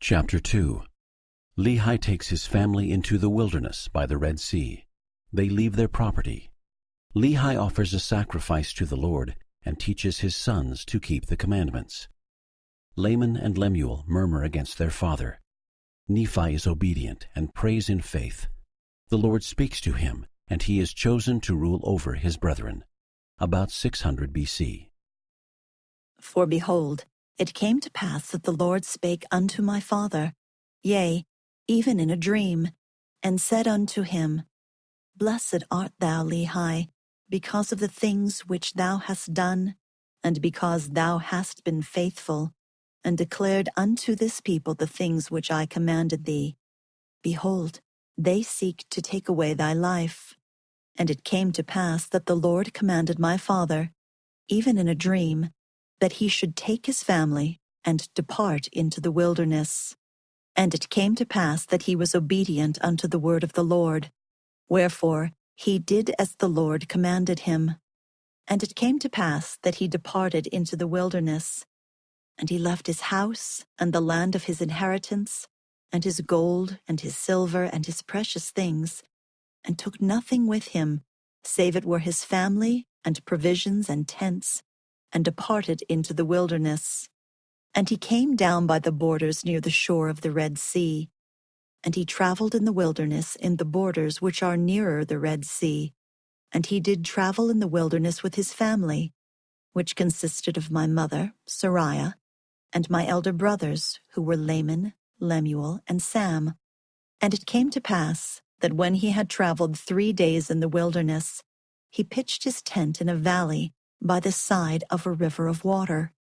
Chapter 2. Lehi takes his family into the wilderness by the Red Sea. They leave their property. Lehi offers a sacrifice to the Lord and teaches his sons to keep the commandments. Laman and Lemuel murmur against their father. Nephi is obedient and prays in faith. The Lord speaks to him, and he is chosen to rule over his brethren. About 600 B.C. For behold, it came to pass that the Lord spake unto my father, yea, even in a dream, and said unto him, Blessed art thou, Lehi, because of the things which thou hast done, and because thou hast been faithful, and declared unto this people the things which I commanded thee. Behold, they seek to take away thy life. And it came to pass that the Lord commanded my father, even in a dream, that he should take his family and depart into the wilderness. And it came to pass that he was obedient unto the word of the Lord. Wherefore he did as the Lord commanded him. And it came to pass that he departed into the wilderness. And he left his house and the land of his inheritance, and his gold and his silver and his precious things, and took nothing with him, save it were his family and provisions and tents, and departed into the wilderness. And he came down by the borders near the shore of the Red Sea. And he traveled in the wilderness in the borders which are nearer the Red Sea. And he did travel in the wilderness with his family, which consisted of my mother, Sariah, and my elder brothers, who were Laman, Lemuel, and Sam. And it came to pass that when he had traveled 3 days in the wilderness, he pitched his tent in a valley by the side of a river of water.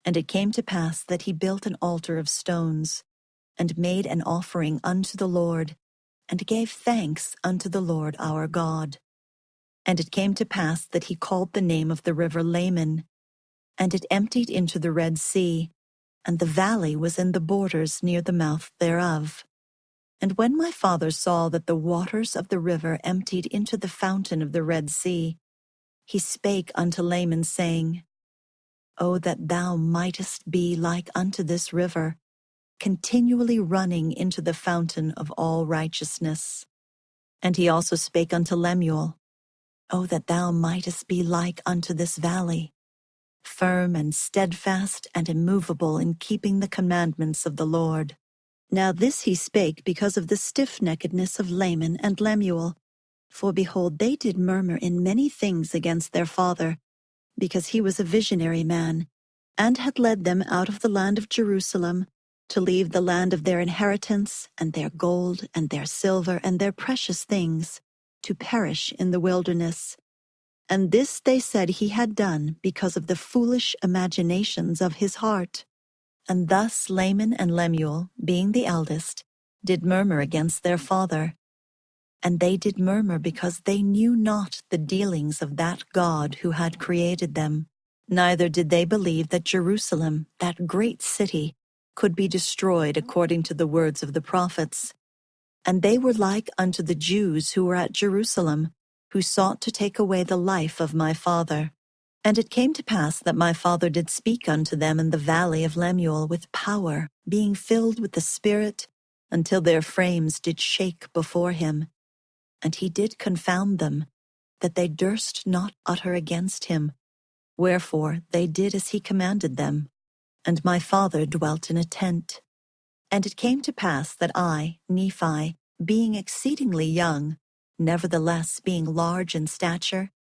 And it came to pass that he built an altar of stones, and made an offering unto the Lord, and gave thanks unto the Lord our God. And it came to pass that he called the name of the river Laman, and it emptied into the Red Sea, and the valley was in the borders near the mouth thereof. And when my father saw that the waters of the river emptied into the fountain of the Red Sea, he spake unto Laman, saying, O that thou mightest be like unto this river, continually running into the fountain of all righteousness. And he also spake unto Lemuel, O that thou mightest be like unto this valley, firm and steadfast and immovable in keeping the commandments of the Lord. Now this he spake because of the stiff-neckedness of Laman and Lemuel. For behold, they did murmur in many things against their father, because he was a visionary man, and had led them out of the land of Jerusalem, to leave the land of their inheritance, and their gold, and their silver, and their precious things, to perish in the wilderness. And this they said he had done because of the foolish imaginations of his heart. And thus Laman and Lemuel, being the eldest, did murmur against their father. And they did murmur because they knew not the dealings of that God who had created them. Neither did they believe that Jerusalem, that great city, could be destroyed according to the words of the prophets. And they were like unto the Jews who were at Jerusalem, who sought to take away the life of my father. And it came to pass that my father did speak unto them in the valley of Lemuel with power, being filled with the Spirit, until their frames did shake before him. And he did confound them, that they durst not utter against him. Wherefore they did as he commanded them. And my father dwelt in a tent. And it came to pass that I, Nephi, being exceedingly young, nevertheless being large in stature,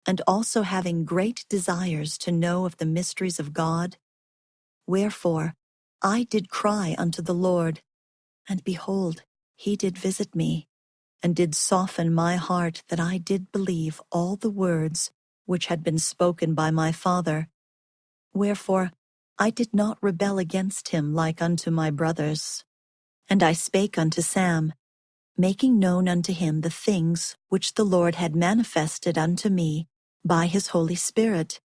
and also having great desires to know of the mysteries of God, wherefore I did cry unto the Lord, and behold, he did visit me, and did soften my heart that I did believe all the words which had been spoken by my father. Wherefore I did not rebel against him like unto my brothers. And I spake unto Sam, making known unto him the things which the Lord had manifested unto me by his Holy Spirit.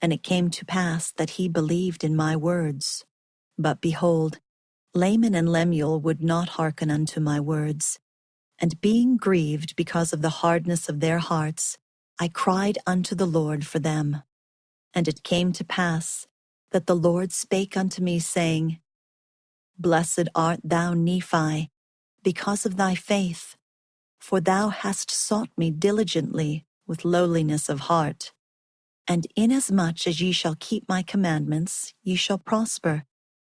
And it came to pass that he believed in my words. But behold, Laman and Lemuel would not hearken unto my words. And being grieved because of the hardness of their hearts, I cried unto the Lord for them. And it came to pass that the Lord spake unto me, saying, Blessed art thou, Nephi, because of thy faith, for thou hast sought me diligently with lowliness of heart. And inasmuch as ye shall keep my commandments, ye shall prosper,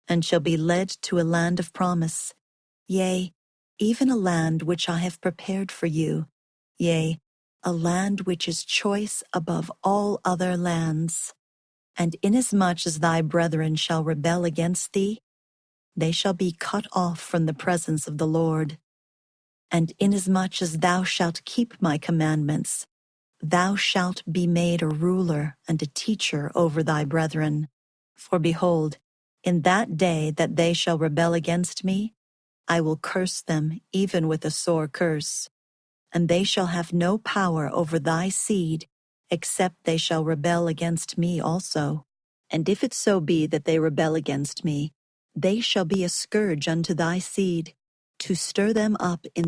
and shall be led to a land of promise, yea, even a land which I have prepared for you, yea, a land which is choice above all other lands. And inasmuch as thy brethren shall rebel against thee, they shall be cut off from the presence of the Lord. And inasmuch as thou shalt keep my commandments, thou shalt be made a ruler and a teacher over thy brethren. For behold, in that day that they shall rebel against me, I will curse them even with a sore curse. And they shall have no power over thy seed, except they shall rebel against me also. And if it so be that they rebel against me, they shall be a scourge unto thy seed, to stir them up in